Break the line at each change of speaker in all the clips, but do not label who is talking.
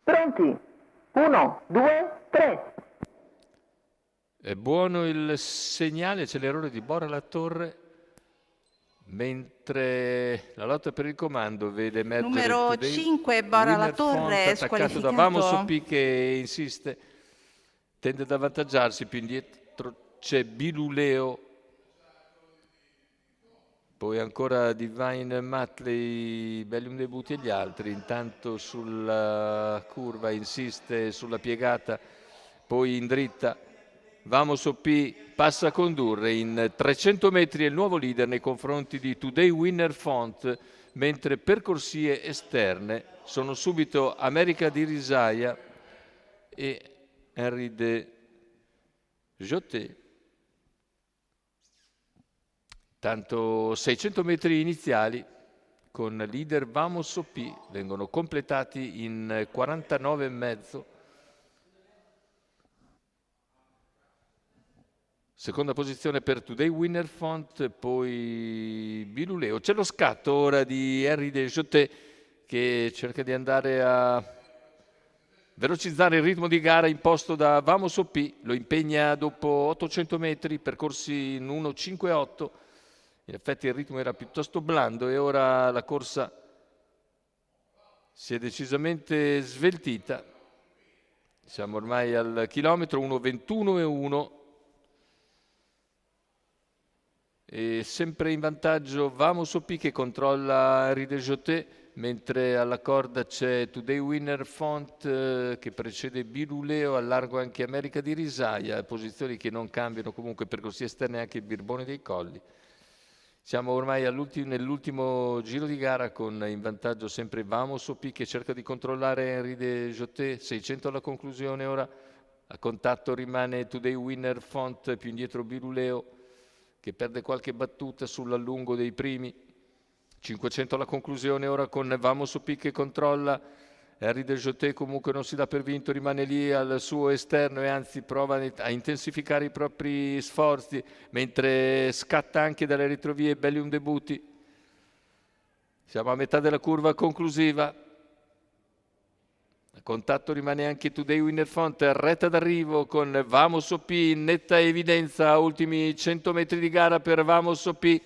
Pronti? 1, 2, 3.
È buono il segnale, c'è l'errore di Bora Latorre, mentre la lotta per il comando vede emergere
Numero
Today
5 Bora
Winner Font
Latorre
attaccato da Vamos
squalificato.
OP che insiste, tende ad avvantaggiarsi, più indietro c'è Biluleo, poi ancora Divine Matley, Bellium Debuti e gli altri. Intanto sulla curva insiste sulla piegata, poi in dritta Vamos OP passa a condurre in 300 metri è il nuovo leader nei confronti di Today Winner Font, mentre per corsie esterne sono subito America di Risaia e Henry de Jotet. Tanto 600 metri iniziali con leader Vamos OP vengono completati in 49,5. Seconda posizione per Today Winner Font, poi Biluleo. C'è lo scatto ora di Henry de Jotet che cerca di andare a velocizzare il ritmo di gara imposto da Vamos OP, lo impegna dopo 800 metri percorsi in 1,58. In effetti il ritmo era piuttosto blando e ora la corsa si è decisamente sveltita. Siamo ormai al chilometro 1,21,1 e sempre in vantaggio Vamos OP che controlla Henry de Jotet, mentre alla corda c'è Today Winner Font che precede Biluleo, al largo anche America di Risaia, posizioni che non cambiano comunque percorsi esterni anche il Birbone dei Colli. Siamo ormai nell'ultimo giro di gara con in vantaggio sempre Vamos OP che cerca di controllare Henry de Jotet, 600 alla conclusione ora, a contatto rimane Today Winner Font, più indietro Biluleo che perde qualche battuta sull'allungo dei primi, 500 alla conclusione ora con Vamos OP che controlla, Henry de Jotet comunque non si dà per vinto, rimane lì al suo esterno e anzi prova a intensificare i propri sforzi, mentre scatta anche dalle retrovie Bellium Debuti. Siamo a metà della curva conclusiva. A contatto rimane anche Today Winner Font, retta d'arrivo con Vamos OP in netta evidenza, ultimi 100 metri di gara per Vamos OP.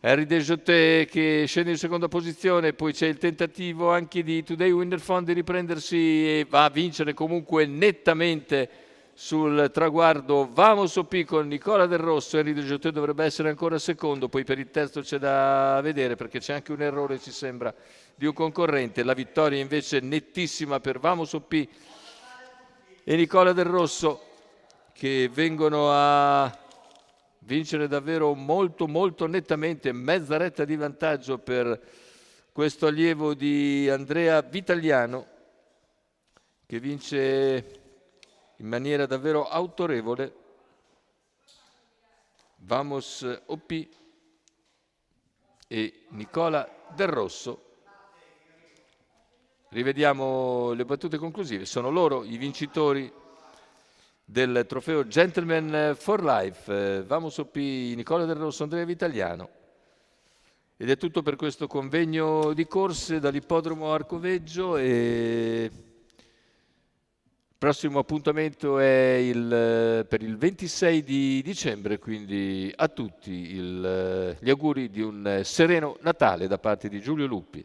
Henry de Jotet che scende in seconda posizione, poi c'è il tentativo anche di Today Winner Font di riprendersi e va a vincere comunque nettamente sul traguardo Vamos OP con Nicola Del Rosso. Henry de Jotet dovrebbe essere ancora secondo, poi per il terzo c'è da vedere perché c'è anche un errore ci sembra di un concorrente. La vittoria invece nettissima per Vamos OP e Nicola Del Rosso che vengono a vincere davvero molto nettamente, mezza retta di vantaggio per questo allievo di Andrea Vitaliano che vince in maniera davvero autorevole Vamos OP e Nicola Del Rosso. Rivediamo le battute conclusive, sono loro i vincitori del trofeo Gentleman for Life, Vamos OP, Nicola Del Rosso, Andrea Vitaliano. Ed è tutto per questo convegno di corse dall'ippodromo Arcoveggio e il prossimo appuntamento è per il 26 di dicembre, quindi a tutti gli auguri di un sereno Natale da parte di Giulio Luppi.